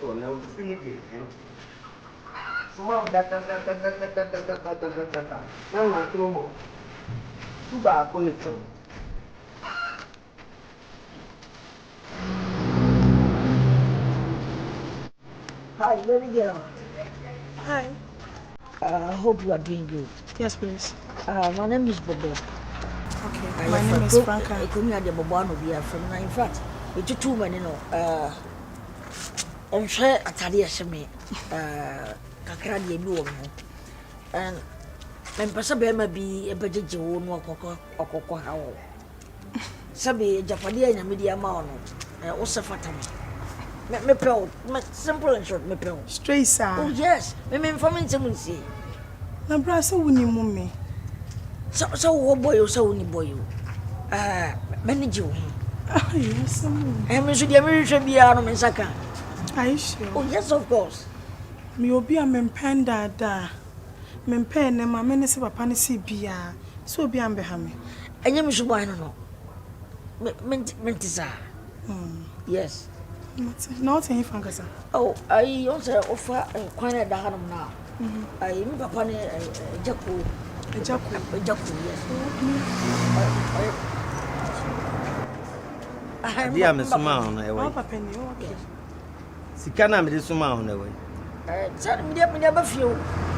so now see me. Small that. Now I throw. Too bad for it. Hi, baby girl. Hi. I hope you are doing good. Yes, please. My name is Bobo. Okay. My name is Franca. I come here Bobo from. In fact, it's 2 men, you know. I'm sure I tell you something. Kakra de bi wo ho. And pesa be ma bi e bejeje wo no okokko ha wo. Sabe Japade anyame di ama wo no. Wo se fata me pe simple and short me pe. Straight sir. Oh yes. Me informing some see. Na bra so woni mu me. So wo boy so woni boy. Manage wo. Ah yes. Me so dia me hwehwe bia no me saka. Are you sure? Oh yes, of course. Me obi a mempen dada. Mempen ne ma me ne se papa ne se bia. So obi am be ha me. Enye me so boy no. Mentisa. Yes. Not saying Franca sir. Oh, I also offer quite a dahanum now. I am papa ne Jaco. Jaco, yes. Dia me suma on e way. Papa ne okay. Sikana me de suma on e way. Me ba fio.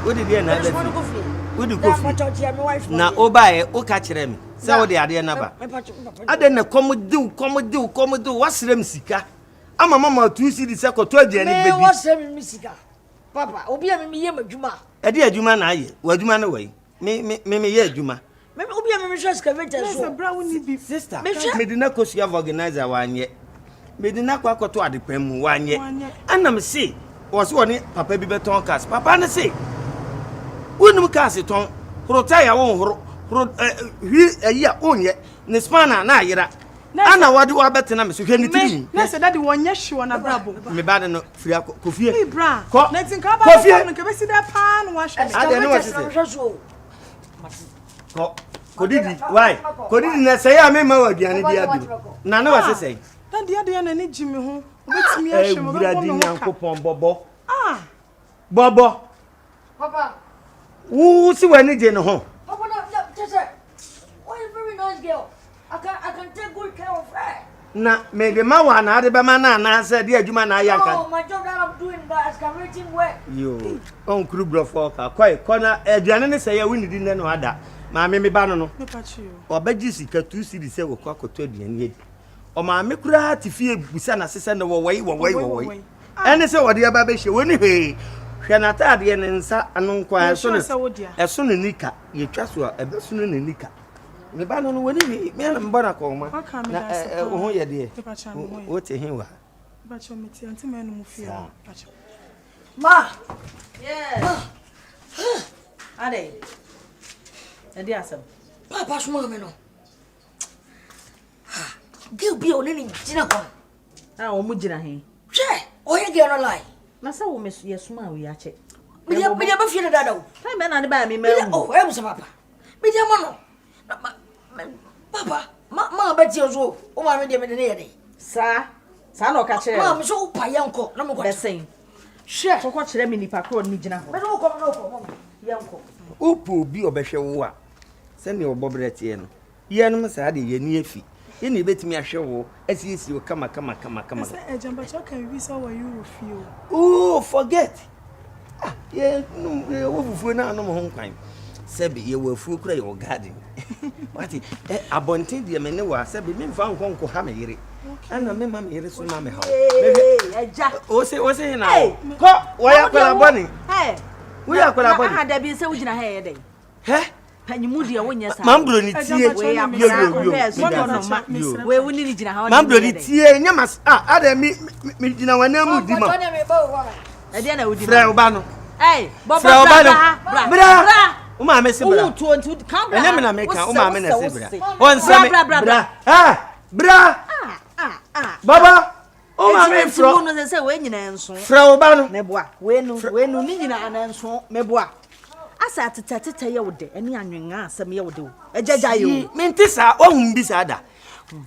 Wo de dia na ba fio. Wo de ko fi. Na o ba e o ka kire me. Se wo de ade na ba. Ade na komo do wasrem sika. Ama mama tu si di se ko to aduane bebi. Me wasrem mi sika. Papa, obi a me ye madwuma. E de adwuma na aye. Wa adwuma na way. Me ye adwuma. Me obi a me hwe excavator so. Yes, bra woni bi Sister. Me di na kosia organizer wa anye. Me di na kwa koto adepam mu wa anye. Ana me se was woni papa bi beton cars. Papa na se wonum cars ton. Rota ya won horo. Hwi ayi a onye. Ne spana na ayira. Ana wadi wa betena me so hwe ni tiri. Na se daddy wonye hwe na brabo. Me ba de no firi kofie. Me bra. Na tinka ba no ke besi da pa no wa hwe. Ade no wa se. Kodidi, why? Kodidi na say ya me ma wa aduane dia bi. Na na wa se say. Na dia na ni jimi ho. Obetimi ahwe mo be no. Nyankopon Bobo. Bobo. Papa. Who si wani je no ho? Papa no, just say. Oh, you very nice girl. I can take good care of her. Na me de ma wa na ade be ma na say de adwuma na ya kan. Oh, my job that I'm doing that excavating work. Yo, on kru brofo ka kwai na aduane ne say ya wini di ne no ada. Ma me ba no no. Me pachi yo. Obaji sika 2 cedi se wo kwa koto aduane edi. O ma me kura tifie busa na sese ne wo wai. Ene se wo de aba be hye woni he. Hwe na taade ne nsa anu nkwa eso ne nika ye twa so ebe so ne nika. Me ba no woni he me na mbona ko ma. Na ho ye de. Wo te hin wa. Pachi me ti anti me no mu fie. Pachi. Ma. Yes. Ade. Ade asem. Papa suma me no. Girl bi o ne ni jina kwa. O mu jina he. Hwe, o ye girl no lie. Na sa wo me ye suma we ya che. Me dia ba fie na dada o. Tai me na ne ba me ma. Oh, e musa papa. Me dia ma no. Papa, ma ba ti ozo. O ma me dia me ne ye dey. Sa na o ka kire. Ma me so pa yanko na me kwa. Besen. Hwe, kokko kire me nipa kro ni jina ho. Me no ko mama. Yanko. Upo bi obehwe wo a. Se ne obobre tie no. Ye no sa de ye ni afi. Ye ne betimi ahwe wo asiesi wo kama. Say ejamba cho kan bi so wa you feel. Oh, forget. Ye no wo fufu na no ho nkwan. Sebi ye wo afu kura your garden. What abontin de me ne wa sebi me mfa nkonko ha me yire. Ana me ma me yire so ma me ha. Eja. O se na. Ko wo ya kwala boni. Wo ya kwala boni. Ha da bi se wo jina ha ye dey. Panyimu de wonya sa. Mambro ni tie. We woni ni jina ha. Mambro ni tie nya mas ada mi jina wana mu di ma. E de na odi. Fra oba no. Bobo bra. O ma me se bra. O to nti kan bra. Ene me na me kan o ma me na se bra. On se me bra. Bra. Baba. O ma me fro. No se we nyina nso. Fra oba no. Me boa. We nu ni nyina ananso me boa. Asa tete ye wode eni anwenga asem ye wode o ejaja yo menti sa ohun bi sa da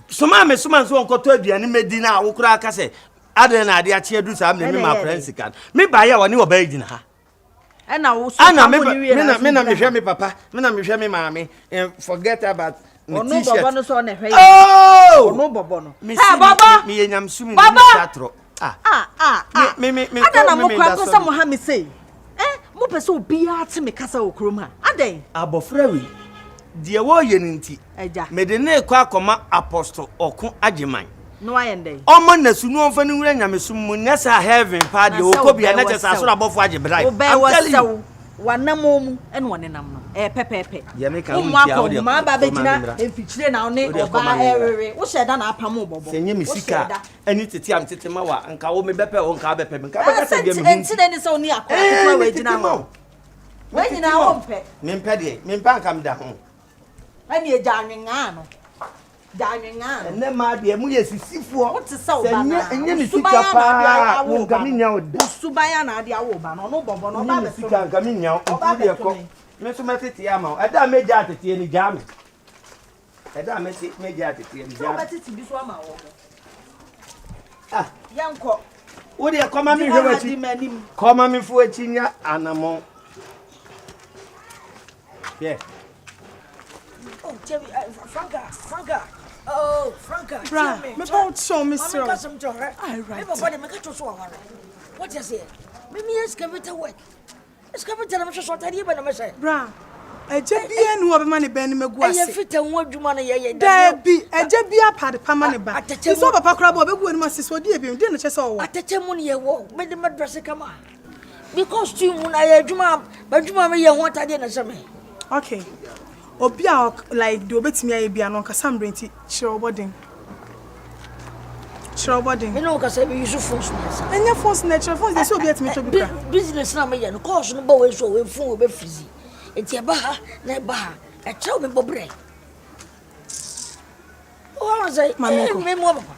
soma me soma nso onkoto aduane medi na awokura aka se ade na ade ache du sa me ma prensikan me ba ya woni oba gina ha ana wo so ana me na me hwe me papa me na me hwe me maame forget about me t-shirt Bobo no so na hwe oh Bobo no hey Bobo me yenyam sumi ni teatro me ada na mo kwa ko sa mo ha me sei mo pese obi a te me kasa wo krom ha aden abofra wi de wo ye nti Agya me de na ekwa akoma apostle okun ageman no ayende omo na sunu onfa ni wura nyamesum mu nesa heaven pa de okobia na chesa so abofo agebrai I'm telling you wanamom en wonenam no pepepe ya me ka untia wo de ma ba begina emfichire na one oba erere wo sheda na apam Bobo senye misika ani tete am tete ma wa nka wo me bepe wo nka bepe me nka be kasa de me enti de ni so ni akwa we gina ma we gina wo mpe me mpe de me mpa nka me da ho ani eja anwenga no danwenga ene ma de mu ye sisifo what is so ba na enye misika pa wo nka me nya wo da subaya na ade awo ba no Bobo no ba be so misika nka me nya wo de ko me so metete ama eda meja atete ni jame eda meja atete ni jame ba titi bi so ama wo yanko wo de koma me hwe wachi koma me fu wachi nya anamo yeah Oh, Jerry, Franca. Oh, Franca. Bra, me about show me sir. I right. Everybody make it so hard. What you say? Maybe excavator work. Excavator I'm just what I did when I say. Bra. Eje bia nu obe mane ben me guase. E fit en wadwuma na ye Da bi eje bia pade pama ne ba. So papa kra ba obegu enu asese odi ebiem de ne chese owo. Atete mu ne ye wo. Me de madress kama. Because tu mu na ye adwuma, badwuma me ye ho atade na se me. Okay. Obi a like do betimi aye bia no nkasa mbrenti chiro bodin. Me no kasa be use phones na. Enya phones na chiro phones dey so obi etimi to bi kra. Business na me ye no course no ba we so we phone we be freezy. Enti eba ha na eba ha. E chew me bobre. Oh, say me mo papa.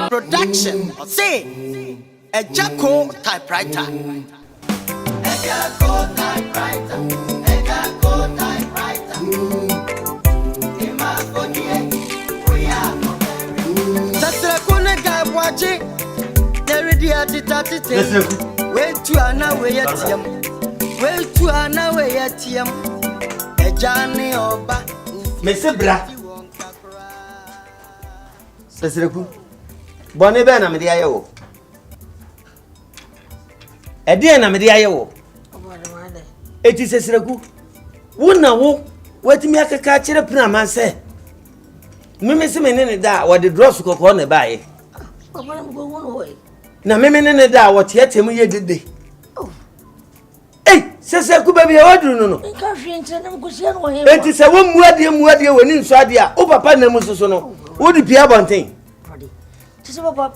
Production say a Jacko typewriter. A Jacko typewriter. A Jacko typewriter. We are Sasrakuna Gabwachi. There is the tatty. Wait to an way at him. Wait to an way at him. A Johnny Oba. Mese bra. Sasraku. Bone be na me de aye wo. E de na me de aye wo. Eti Sasraku. Wo na wo watimi akaka kire pina man se. Meme se me ne da wo de dross kokko na baaye. Papa na go won hoy. Na meme ne da wo tietem ye dede. Sasraku ba bia waduru no no. Nka hwe ntre na mkosia no he. Eti se wo muade woni nso ade a o papa na mu soso no. Wo di pia bonten. Tise papa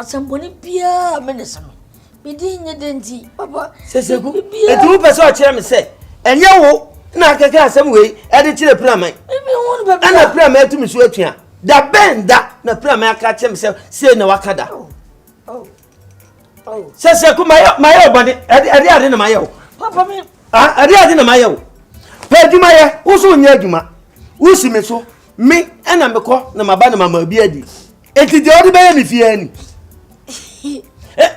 asamboni pia menesa no. Bidi nye denti papa. Sasraku. Eti wo pese o kire me se enye wo na akaka asem wei e de kire praman. Ebi won ba bia. Ana praman atumi so atua. Da benda na praman aka kire me se na wakada. Oh. Sasraku mayo bone ade na mayo. Papa me. Ade na mayo. Pa djuma ye wo so nya djuma. Wo si me so me na me ko na maba na mama bi adi. Eti de odi be ya me fie ani.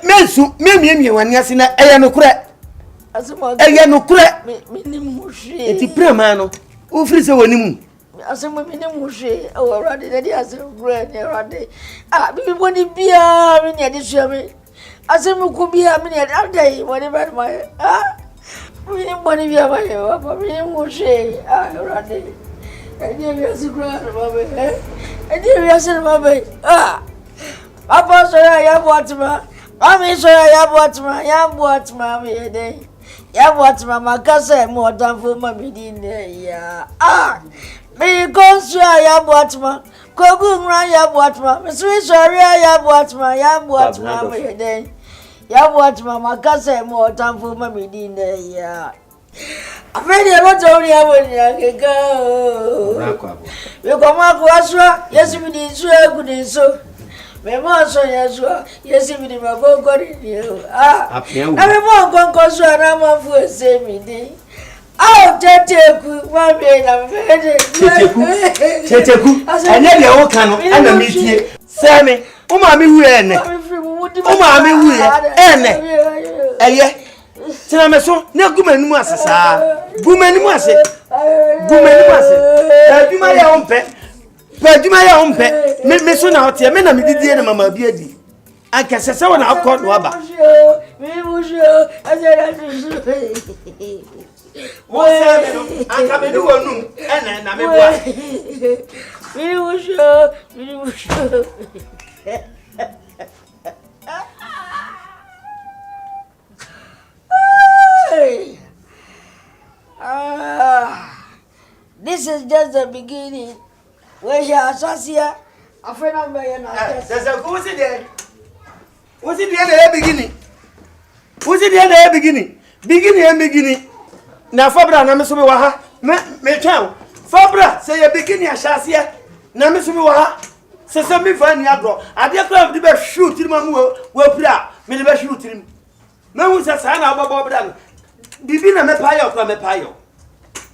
Mensu me miemie wani ase na eye no kure. Asema Eye no kure. me nim hwe. Eti prema no wo firi se wani mu. Asema me nim hwe. O rade na di asem kure ne rade. Bi boni bia me ne de hwe me. Asema ku bia me ne adai wani ba ma. Me nim boni bia ba ye papa me nim hwe. Rade. Eni bi asikura na ba be. Eni bi asikura ba be. Papa so ya boatma. Mami so ya boatma me dey. Ya boatma makasa mo odanfo ma bi din ya. Me go so ya boatma. Kogu nra ya boatma. Me so ya boatma me dey. Ya boatma makasa mo odanfo ma bi din ya. Afedi e moto ori awoni akeka o. We ko ma ko aswa, yesu mi di so egudi so. Me mo so yeso. Yesi mi ni ma go ni o. Ah. Na me mo gongo so na ma fu ese mi ni. Ah, Checheku, ma be na me. Checheku. Anya de wo kan no ana mi tie. Se me, o ma mi wu ene. O ma mi wu ene. Eye. Tina me so, na gumanimu ase saa. Gumanimu ase. Gumanimu ase. Aduma ya ompe. Aduma ya ompe. Me so na hote, me na me didie na mama bi adi. Anka sese wona akọ no aba. Me busho, azera su. Wo se me no, anka me di wonu, ene na me boa. Me busho. This is just the beginning. Where you are associate, a friend of mine. There's a who's it there? Was it the other beginning? Was it the other beginning? Beginning. Now, Fabra, Namasu, me tell. Fabra, say a beginning, I shall see. Namasu, say something for any agro. I dare club the best shoot him, will put out. May the best shoot him. No one's a sign of Bobo. Bibina me payo kwa me payo.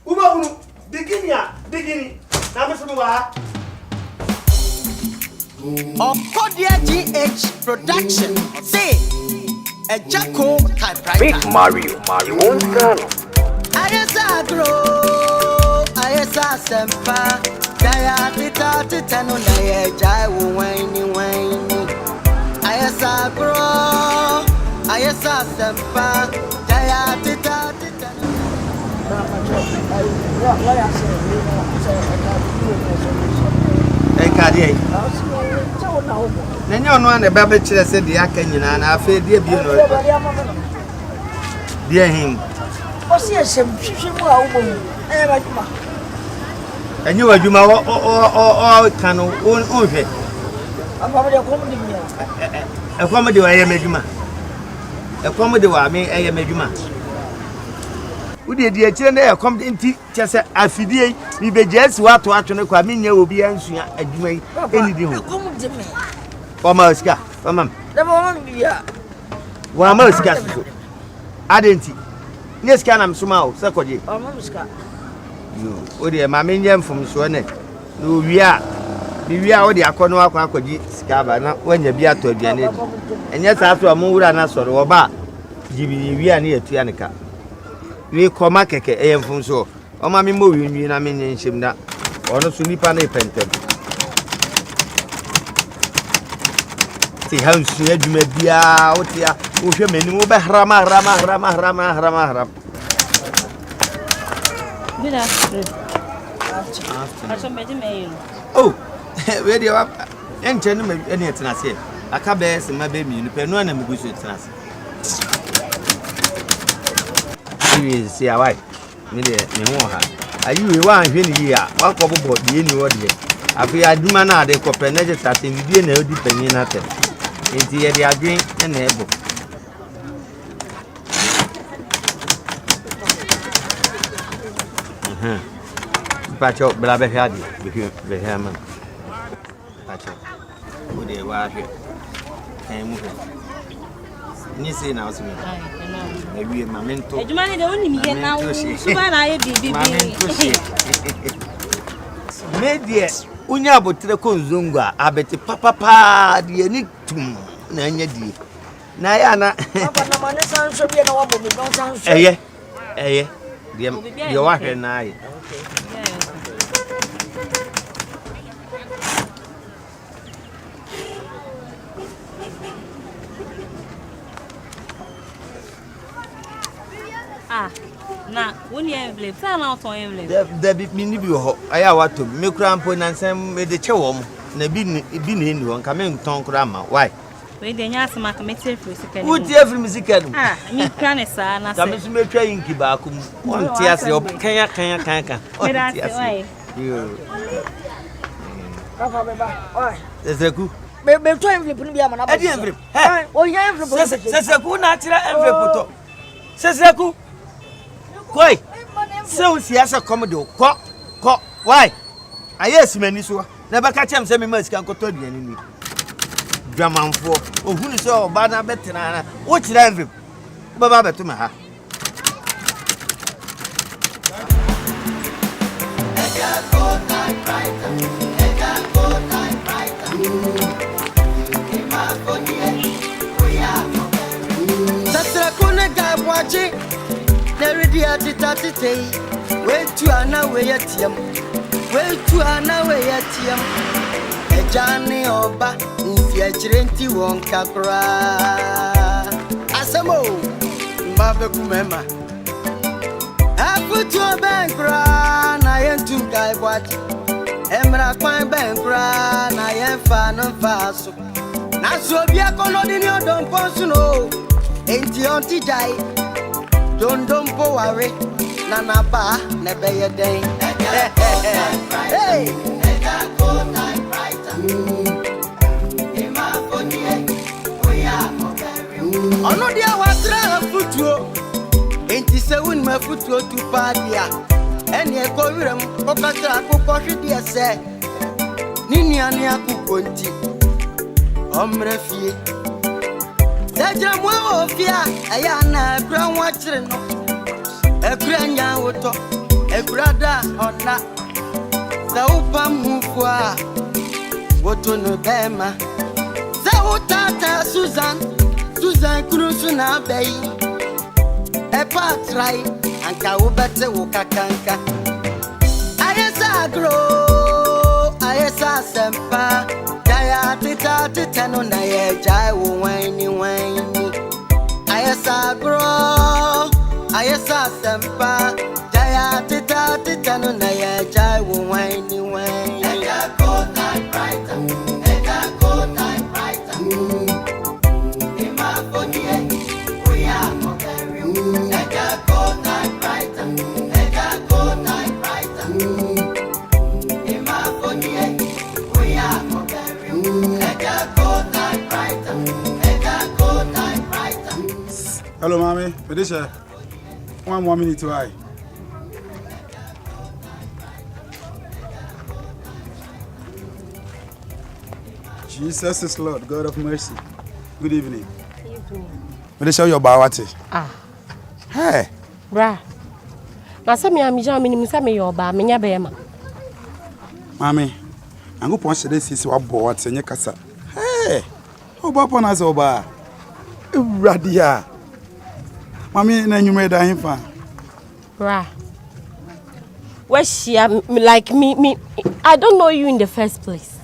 Uba unu beginning. Na me so wa. Okodia GH production. Say a Jacko typewriter. Big Mario Montano. Ayesa sempa. Kaya tita no na ye jai wini. Ayesa sempa. Kaya tita. Enkade. Nenyo no ane ba be kire se de aka nyina na afa de bi no. De him. O si esem hwehwe mu a wo mu. Ba djuma. Enye wadjuma o kanu o hwe. Aba de ko mu di mi. Ekwam de wa ye madjuma. Ekwam de wa me ye madjuma. Udi di akire na ekwam nti kyese afidie bi bejesi wato atwene kwa menya obi ansua adwuma yi enidi ho. Ko mu di mi. Oma oska, mama. Da mo no bia. Wa ma oska so. Adenti. Ni ska na msuma o, se koje. O ma muska. Yo, odi e ma menye mfom so ne. No wia. Bi wia odi akono akwaji ska ba na wanya bi ato aduane. Enye sa so mo wura na soro wo ba. Jibi wia na yatua ne ka. We koma keke mfom so. O ma me mo wi na menye nhyem da. Ono so nipa na ipentem. Ti hansu adwuma bia wotia wo hwe manim wo be hrama. Good afternoon. Oh, we dey wa enche no me ene tena se. Aka be se ma be mi no pe no na me gusu tena se. Iwe se awai. Me de me ho ha. Ayi we wa hwe ni yi a wa ko bobo de ni wo de. Afi adwuma na ade ko pe na je tase bibie na odi panyin na te. Enti ye de adwen na ebo. Pacho bla be hadi be hama. Pacho. Ode wa hwe. Mu hwe. Ni se na osimi. Na wie mamento. Ejuma ni de woni mi ye na wo. Suba na ye bibi. Media unya abotre ko nzongwa abeti papa de ni tum na anya die. Na ya na. Papa na mane sanso bi na wa bo mi don sanso. Eye. De wa hwe na aye. Na woni envelope fa na oton envelope Da bi ni bi ho aya wato me kura mpo na nsem me de che wo mo na bi na eni ho nka me nton kura ma why we de nya asema ka metie free sika ni wo tie free music adu mi kra ne sa na se ka me so me twa yinki ba ko won tie ase o kan me da se why yo Papa be ba. Oi. Seseku Me to envelope ni bia ma na ba. edi envelope he O ya envelope. Seseku na tira envelope to Seseku Koi so siasa comedy ko why ayesi mani so na baka chem se me masika nkoto duane ni odwamanfo ohunu se oba na betena na wo kira mvem baba beto me ha Sasra kone ga bwaji neredi atitatitei wetu ana weyetiam wetu ana weyetiam ejane oba nfi achirenti wonka kra asemo mbabe kumema afutu benkra na yentu ga bwaji emra kwan benkra na yenfa no faso na so bia kono dini odon ponsu no enti onti jai dondom po ware na na ba na beye den hey ono dia watra futuo enti se won ma futuo tu pa dia eni e ko wirem o katra akoko hwede se nini ani akoko nti omre fie Dajra mwa ofia ayana kra nwachire no ekra nya woto ekra da ona za upa mufua woto no bema za utata Susan krusu na bei epa try anka ubete wokakanka ayesa sempa Jaya tita no na ye jai wo wani ayesa sempa Jaya tita no na ye jai wo wani Eja go time brighter Ima fonie we are very Eja go time brighter Ima fonie we are Hello, mommy. Medisha. 1 more minute to I. Jesus is Lord, God of mercy. Good evening. Good evening. Medisha, your bawati. Hey. Bra. Na se me amija me nim se me your ba me nya be ma. Mommy. Angu pon shede sisi wa bo wat senye kasa. Hey. Oba pon as oba. Radia. Mommy na nyume da himfa. Bra. Like me I don't know you in the first place.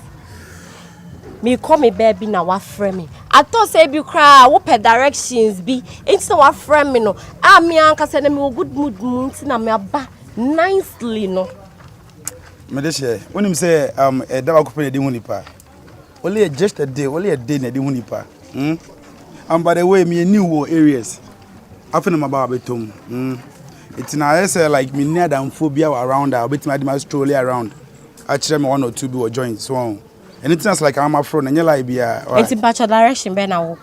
Me call me baby na wa frame me. I thought say be cry wo per directions be. It's na wa frame me no. Me anka say na me good mood na me aba nicely no. Medeshe, when him say a dawa kupene di hunipa. Only just a day na di hunipa. By the way, me new areas. After my baba betom. It's na say like me near than phobia around I bit my stroll around. Actually me 1 or 2 be or join so. Anything else like I'm a friend and you like be it's in bachelor direction be na walk.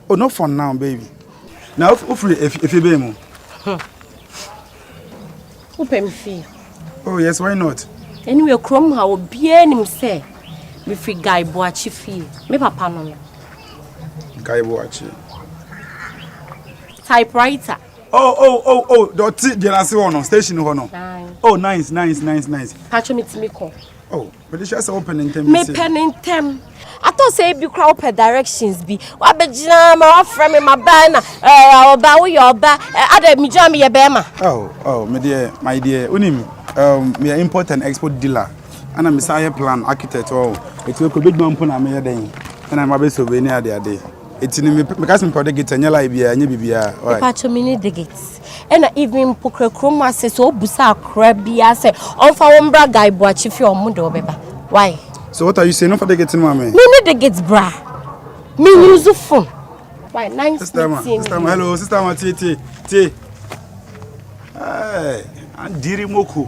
Oh, not for now, baby. Now if you be mo. Who pay me fee? Oh yes, why not? Anyway, Chrome how be him say me free guy boachi fee. Me papa no. Guy boachi. Typewriter. Oh, doti jenasi ono station ono. Oh, nice. Catch me to me call. Oh, but it's just open in 10 Me pen in 10. I thought say be crowd per directions be. Wa be jina ma friend me my bana. Oba wo your ba. Ade mi jam ye be ma. Oh, my dear, unim me import and export dealer. And I'm a plan architect oh. It will big man put na me den. And I'm a be souvenir there. It's in me because me product get anya like bia anya bibia. Right. Patch me need the gates. And even pokre chroma say so busa crabia say on fa wombra guy boachi fi omudo beba. Why? So what are you saying? No for the getting mommy. Me need the gates bra. Me use the phone. Why nice sister ma. Hello sister ma T. Hey, and diri moku.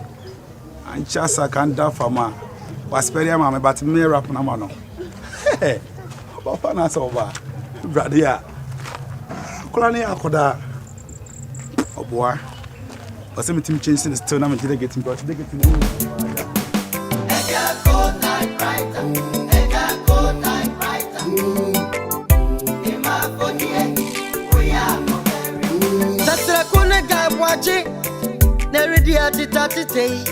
And chasa kan da fama. Wasperia mama but me rap na ma no. Hey. Papa na so ba. Bradia. Kulani akoda. Oboa. Ose me team change the still na me dey getting but they getting. Eja go night brighter. watching. Neredi atitatitei.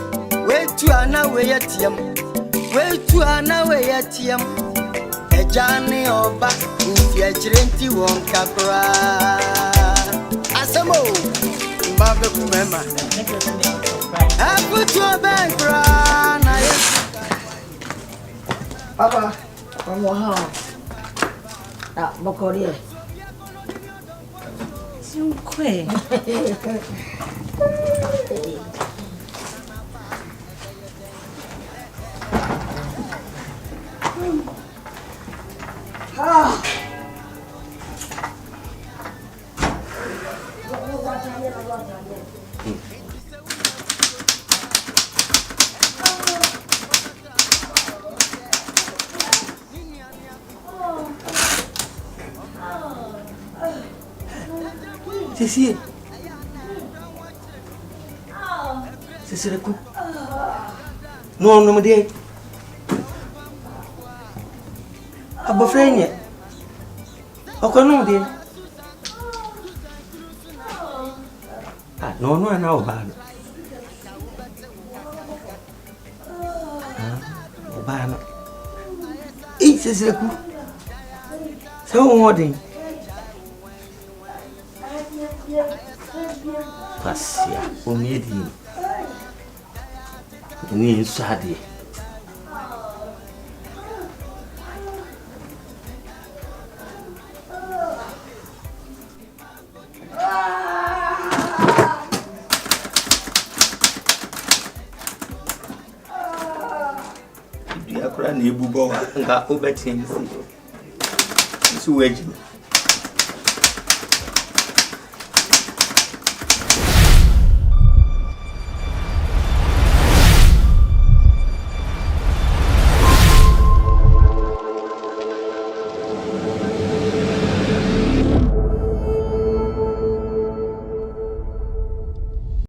Wait to ana way atiam. Wait to ana way atiam. Ejani oba ufia chirenti won kakra. Asamo mbabe kumema. I put your bank na yes. Papa, from what house? Ah, Mokoria. Sinkwe. Ah. Ceci. Ceci le coup. Non, non me dit. Abofrenya. Okono de. Ah, no na obano. Ah, obano. Ceci le coup. Ça on dit. Passia, o medinho. Menino sabe. Dia kura na ebubo wa nga obetin si. Isu weji.